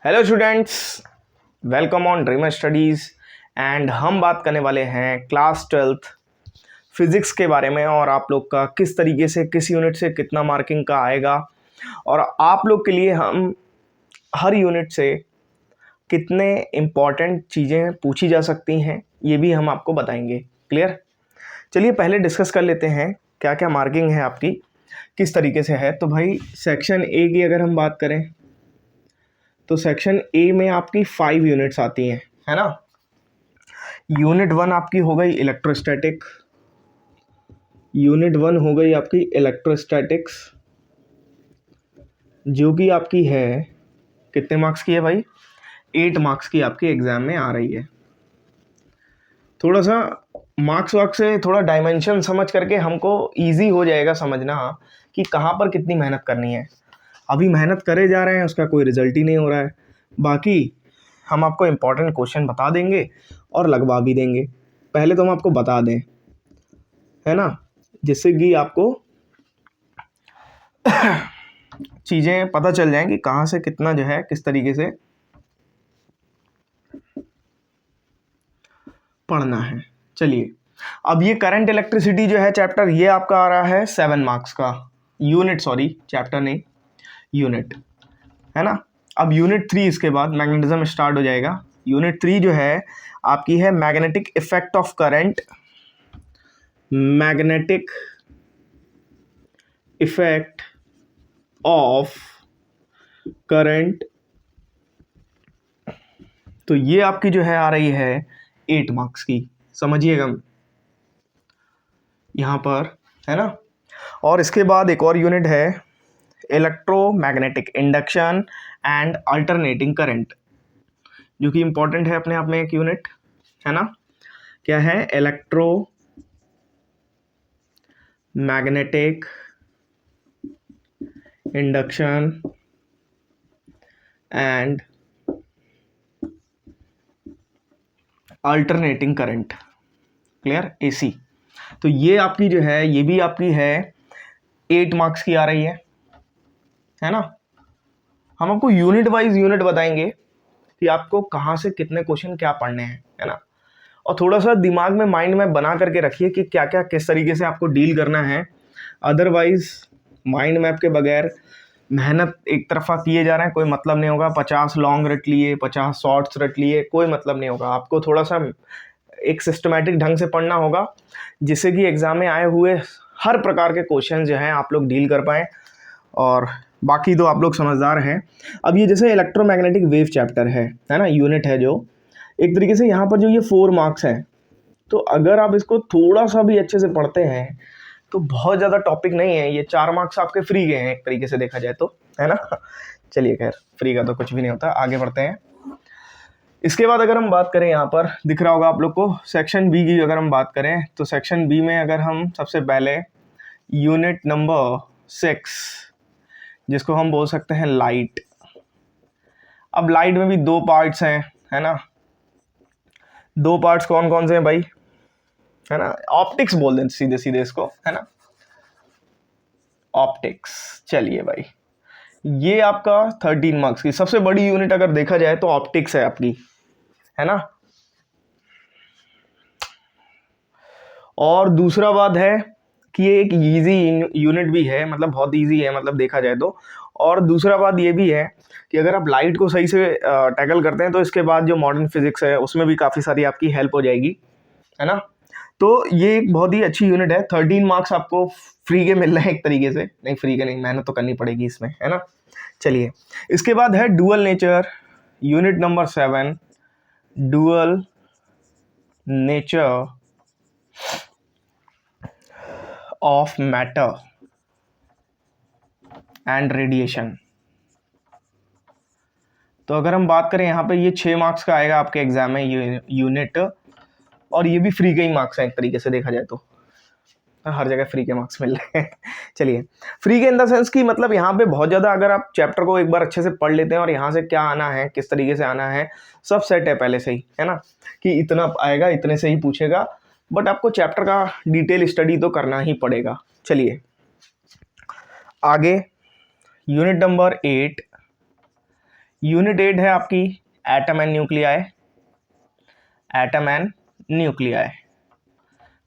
Hello students, welcome on dreamer studies. And हम बात करने वाले हैं क्लास 12th फिज़िक्स के बारे में और आप लोग का किस तरीके से किस यूनिट से कितना मार्किंग का आएगा और आप लोग के लिए हम हर यूनिट से कितने इम्पॉर्टेंट चीज़ें पूछी जा सकती हैं ये भी हम आपको बताएंगे। क्लियर? चलिए पहले डिस्कस कर लेते हैं क्या क्या मार्किंग है आपकी, किस तरीके से है। तो भाई सेक्शन ए की अगर हम बात करें तो सेक्शन ए में आपकी 5 यूनिट्स आती हैं, है ना। यूनिट 1 आपकी हो गई इलेक्ट्रोस्टैटिक, यूनिट 1 हो गई आपकी इलेक्ट्रोस्टैटिक्स जो कि आपकी है कितने मार्क्स की है भाई, 8 मार्क्स की आपके एग्जाम में आ रही है। थोड़ा सा मार्क्स वार्क्स से थोड़ा डायमेंशन समझ करके हमको इजी हो जाएगा समझना कि कहाँ पर कितनी मेहनत करनी है। अभी मेहनत करे जा रहे हैं, उसका कोई रिजल्ट ही नहीं हो रहा है। बाकी हम आपको इम्पोर्टेंट क्वेश्चन बता देंगे और लगवा भी देंगे। पहले तो हम आपको बता दें, है ना, जिससे कि आपको चीज़ें पता चल जाएं कि कहाँ से कितना जो है किस तरीके से पढ़ना है। चलिए, अब ये करंट इलेक्ट्रिसिटी जो है चैप्टर, ये आपका आ रहा है 7 मार्क्स का यूनिट, सॉरी चैप्टर नहीं यूनिट, है ना। अब यूनिट 3 इसके बाद मैग्नेटिज्म स्टार्ट हो जाएगा। यूनिट 3 जो है आपकी है magnetic effect of current, magnetic effect of current. तो ये आपकी जो है आ रही है 8 मार्क्स की, समझिएगा यहाँ पर, है ना। और इसके बाद एक और यूनिट है electromagnetic induction and alternating current, जो कि इंपॉर्टेंट है अपने आप में एक यूनिट, है ना। क्या है? Electro magnetic induction and alternating current, clear, AC. तो ये आपकी जो है, ये भी आपकी है 8 मार्क्स की आ रही है ना। हम आपको यूनिट वाइज यूनिट बताएंगे कि आपको कहाँ से कितने क्वेश्चन क्या पढ़ने हैं, है ना। और थोड़ा सा दिमाग में, माइंड में बना करके रखिए कि क्या क्या किस तरीके से आपको डील करना है। अदरवाइज माइंड मैप के बगैर मेहनत एक तरफा किए जा रहे हैं, कोई मतलब नहीं होगा। 50 लॉन्ग रट लिए, 50 शॉर्ट्स रट लिए, कोई मतलब नहीं होगा। आपको थोड़ा सा एक सिस्टमैटिक ढंग से पढ़ना होगा जिससे कि एग्जाम में आए हुए हर प्रकार के क्वेश्चन जो हैं आप लोग डील कर पाएँ। और बाकी तो आप लोग समझदार हैं। अब ये जैसे इलेक्ट्रोमैग्नेटिक वेव चैप्टर है ना, यूनिट है जो एक तरीके से यहाँ पर जो ये 4 मार्क्स हैं, तो अगर आप इसको थोड़ा सा भी अच्छे से पढ़ते हैं तो बहुत ज़्यादा टॉपिक नहीं है। ये 4 मार्क्स आपके फ्री के हैं एक तरीके से देखा जाए तो, है ना। चलिए खैर, फ्री का तो कुछ भी नहीं होता, आगे बढ़ते हैं। इसके बाद अगर हम बात करें, यहाँ पर दिख रहा होगा आप लोग को सेक्शन बी की अगर हम बात करें तो सेक्शन बी में अगर हम सबसे पहले यूनिट नंबर 6 जिसको हम बोल सकते हैं लाइट। अब लाइट में भी 2 पार्ट्स हैं, है ना। 2 पार्ट्स कौन कौन से हैं भाई, है ना। ऑप्टिक्स बोल दें सीधे सीधे इसको, है ना, ऑप्टिक्स। चलिए भाई, ये आपका 13 मार्क्स की सबसे बड़ी यूनिट अगर देखा जाए तो ऑप्टिक्स है आपकी, है ना। और दूसरा बात है कि ये एक इजी यूनिट भी है, मतलब बहुत इजी है, मतलब देखा जाए तो। और दूसरा बात ये भी है कि अगर आप लाइट को सही से टैकल करते हैं तो इसके बाद जो मॉडर्न फिजिक्स है उसमें भी काफ़ी सारी आपकी हेल्प हो जाएगी, है ना। तो ये एक बहुत ही अच्छी यूनिट है। 13 मार्क्स आपको फ्री के मिल रहे हैं एक तरीके से, नहीं फ्री के नहीं, मेहनत तो करनी पड़ेगी इसमें, है ना। चलिए, इसके बाद है dual nature, unit number 7, dual nature of matter and radiation. तो अगर हम बात करें यहाँ पे, ये 6 मार्क्स का आएगा आपके एग्जाम में ये यूनिट, और ये भी फ्री के ही मार्क्स हैं एक तरीके से देखा जाए तो, हर जगह फ्री के मार्क्स मिल रहे हैं। चलिए, फ्री के इन द सेंस कि मतलब यहाँ पे बहुत ज़्यादा अगर आप चैप्टर को एक बार अच्छे से पढ़ लेते हैं और यहाँ से क्या आना है, किस तरीके से आना है, सब सेट है पहले से ही, है ना, कि इतना आएगा, इतने से ही पूछेगा। बट आपको चैप्टर का डिटेल स्टडी तो करना ही पड़ेगा। चलिए आगे, यूनिट नंबर 8, यूनिट 8 है आपकी atom and nuclei, atom and nuclei.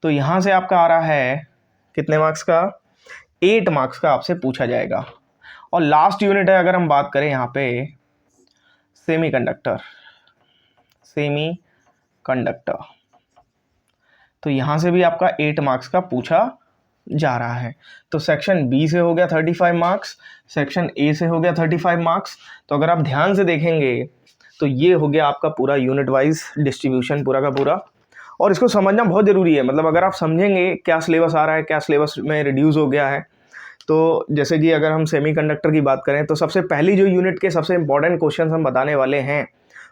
तो यहाँ से आपका आ रहा है कितने मार्क्स का, 8 मार्क्स का आपसे पूछा जाएगा। और लास्ट यूनिट है अगर हम बात करें यहाँ पे सेमीकंडक्टर, सेमीकंडक्टर, तो यहाँ से भी आपका 8 मार्क्स का पूछा जा रहा है। तो सेक्शन बी से हो गया 35 मार्क्स, सेक्शन ए से हो गया 35 मार्क्स। तो अगर आप ध्यान से देखेंगे तो ये हो गया आपका पूरा यूनिट वाइज डिस्ट्रीब्यूशन पूरा का पूरा। और इसको समझना बहुत ज़रूरी है, मतलब अगर आप समझेंगे क्या सिलेबस आ रहा है, क्या सिलेबस में रिड्यूस हो गया है। तो जैसे कि अगर हम सेमीकंडक्टर की बात करें तो सबसे पहली जो यूनिट के सबसे इंपॉर्टेंट क्वेश्चन हम बताने वाले हैं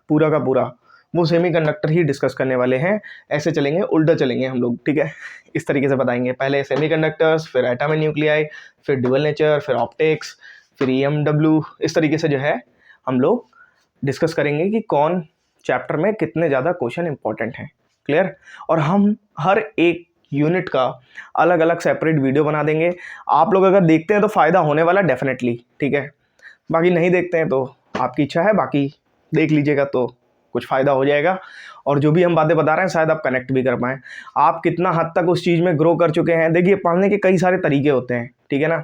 पूरा का पूरा, वो सेमीकंडक्टर ही डिस्कस करने वाले हैं। ऐसे चलेंगे, उल्टा चलेंगे हम लोग, ठीक है, इस तरीके से बताएंगे। पहले सेमीकंडक्टर्स, फिर एटम एंड न्यूक्लियाई, फिर ड्यूअल नेचर, फिर ऑप्टिक्स, फिर EMW, इस तरीके से जो है हम लोग डिस्कस करेंगे कि कौन चैप्टर में कितने ज़्यादा क्वेश्चन इंपॉर्टेंट हैं। क्लियर? और हम हर एक यूनिट का अलग अलग सेपरेट वीडियो बना देंगे। आप लोग अगर देखते हैं तो फ़ायदा होने वाला डेफिनेटली, ठीक है। बाकी नहीं देखते हैं तो आपकी इच्छा है, बाकी देख लीजिएगा तो कुछ फ़ायदा हो जाएगा। और जो भी हम बातें बता रहे हैं शायद आप कनेक्ट भी कर पाएँ। आप कितना हद तक उस चीज़ में ग्रो कर चुके हैं। देखिए, पढ़ने के कई सारे तरीके होते हैं, ठीक है ना।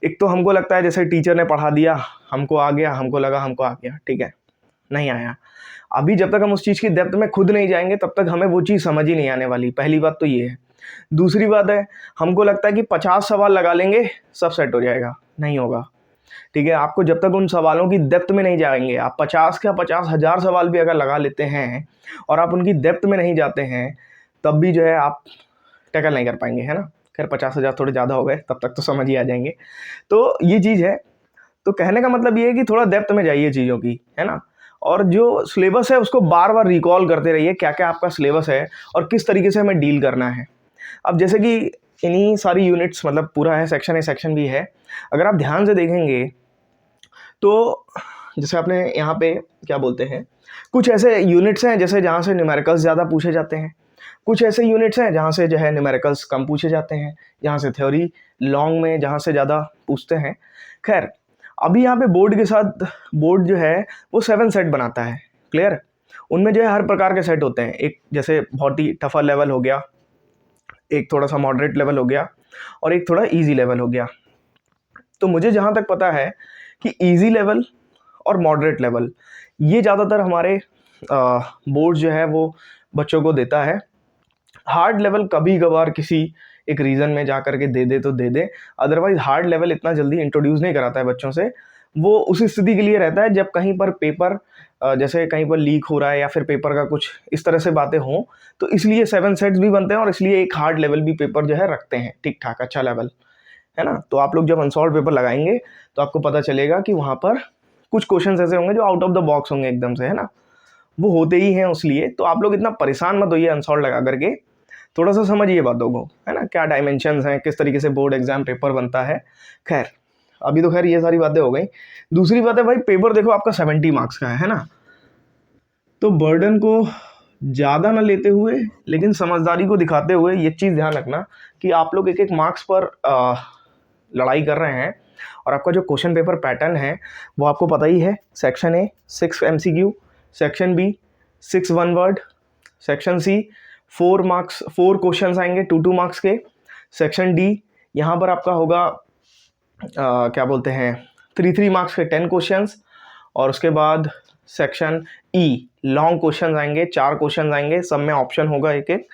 एक तो हमको लगता है जैसे टीचर ने पढ़ा दिया, हमको आ गया, हमको लगा हमको आ गया, ठीक है, नहीं आया। अभी जब तक हम उस चीज़ की डेप्थ में खुद नहीं जाएंगे तब तक हमें वो चीज़ समझ ही नहीं आने वाली। पहली बात तो ये है। दूसरी बात है, हमको लगता है कि 50 सवाल लगा लेंगे सब सेट हो जाएगा, नहीं होगा, ठीक है। आपको जब तक उन सवालों की डेप्थ में नहीं जाएंगे, आप 50 का 50,000 सवाल भी अगर लगा लेते हैं और आप उनकी डेप्थ में नहीं जाते हैं, तब भी जो है आप टैकल नहीं कर पाएंगे, है ना। खैर 50,000 थोड़े ज़्यादा हो गए, तब तक तो समझ ही आ जाएंगे। तो ये चीज़ है। तो कहने का मतलब ये है कि थोड़ा डेप्थ में जाइए चीज़ों की, है ना। और जो सिलेबस है उसको बार बार रिकॉल करते रहिए, क्या क्या आपका सिलेबस है और किस तरीके से हमें डील करना है। अब जैसे कि इन्हीं सारी यूनिट्स, मतलब पूरा है, सेक्शन है, सेक्शन भी है। अगर आप ध्यान से देखेंगे तो जैसे आपने यहाँ पे क्या बोलते हैं, कुछ ऐसे यूनिट्स हैं जैसे जहाँ से न्यूमेरिकल्स ज़्यादा पूछे जाते हैं, कुछ ऐसे यूनिट्स हैं जहाँ से जो है न्यूमेरिकल्स कम पूछे जाते हैं, जहाँ से थ्योरी लॉन्ग में जहाँ से ज़्यादा पूछते हैं। खैर, अभी यहाँ पे बोर्ड के साथ बोर्ड जो है वो 7 सेट बनाता है। क्लियर? उनमें जो है हर प्रकार के सेट होते हैं। एक जैसे बहुत ही टफर लेवल हो गया, एक थोड़ा सा मॉडरेट लेवल हो गया और एक थोड़ा इजी लेवल हो गया। तो मुझे जहाँ तक पता है कि इजी लेवल और मॉडरेट लेवल ये ज़्यादातर हमारे बोर्ड जो है वो बच्चों को देता है। हार्ड लेवल कभी कभार किसी एक रीज़न में जा करके दे दे तो दे दे, अदरवाइज हार्ड लेवल इतना जल्दी इंट्रोड्यूस नहीं कराता है बच्चों से। वो उस स्थिति के लिए रहता है जब कहीं पर पेपर जैसे कहीं पर लीक हो रहा है या फिर पेपर का कुछ इस तरह से बातें हों, तो इसलिए 7 सेट्स भी बनते हैं और इसलिए एक हार्ड लेवल भी पेपर जो है रखते हैं, ठीक ठाक अच्छा लेवल, है ना। तो आप लोग जब अनसॉल्व पेपर लगाएंगे तो आपको पता चलेगा कि वहाँ पर कुछ क्वेश्चन ऐसे होंगे जो आउट ऑफ द बॉक्स होंगे एकदम से, है ना। वो होते ही हैं, इसलिए तो आप लोग इतना परेशान मत होइए अनसॉल्व लगा करके, थोड़ा सा समझिए बातों को, है ना, क्या डायमेंशंस हैं, किस तरीके से बोर्ड एग्जाम पेपर बनता है। खैर, अभी तो खैर ये सारी बातें हो गई। दूसरी बात है भाई, पेपर देखो आपका 70 मार्क्स का है ना। तो बर्डन को ज़्यादा ना लेते हुए लेकिन समझदारी को दिखाते हुए ये चीज़ ध्यान रखना कि आप लोग एक एक मार्क्स पर लड़ाई कर रहे हैं। और आपका जो क्वेश्चन पेपर पैटर्न है वो आपको पता ही है। Section A 6 MCQ, section B 6 1 word, section C 4 marks 4 questions आएंगे 2 मार्क्स के, सेक्शन डी यहाँ पर आपका होगा क्या बोलते हैं 3 मार्क्स के 10 क्वेश्चंस, और उसके बाद सेक्शन ई लॉन्ग क्वेश्चन आएंगे 4 क्वेश्चन आएंगे, सब में ऑप्शन होगा एक एक।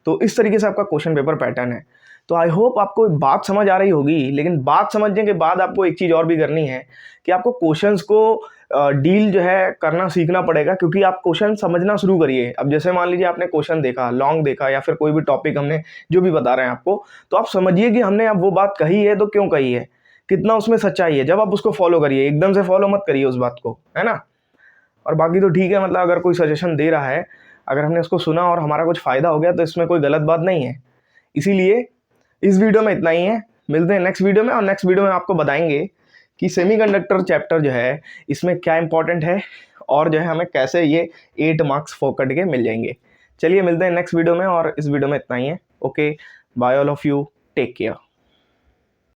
तो इस तरीके से आपका क्वेश्चन पेपर पैटर्न है। तो आई होप आपको बात समझ आ रही होगी, लेकिन बात समझने के बाद आपको एक चीज़ और भी करनी है कि आपको क्वेश्चंस को डील जो है करना सीखना पड़ेगा, क्योंकि आप क्वेश्चन समझना शुरू करिए। अब जैसे मान लीजिए आपने क्वेश्चन देखा, लॉन्ग देखा, या फिर कोई भी टॉपिक हमने जो भी बता रहे हैं आपको, तो आप समझिए कि हमने अब वो बात कही है तो क्यों कही है, कितना उसमें सच्चाई है। जब आप उसको फॉलो करिए, एकदम से फॉलो मत करिए उस बात को, है ना। और बाकी तो ठीक है, मतलब अगर कोई सजेशन दे रहा है, अगर हमने उसको सुना और हमारा कुछ फ़ायदा हो गया तो इसमें कोई गलत बात नहीं है। इसीलिए इस वीडियो में इतना ही है, मिलते हैं नेक्स्ट वीडियो में। और नेक्स्ट वीडियो में आपको बताएंगे कि सेमीकंडक्टर चैप्टर जो है इसमें क्या इंपॉर्टेंट है और जो है हमें कैसे ये 8 मार्क्स फोकट के मिल जाएंगे। चलिए मिलते हैं नेक्स्ट वीडियो में, और इस वीडियो में इतना ही है। Okay, bye all of you, take care.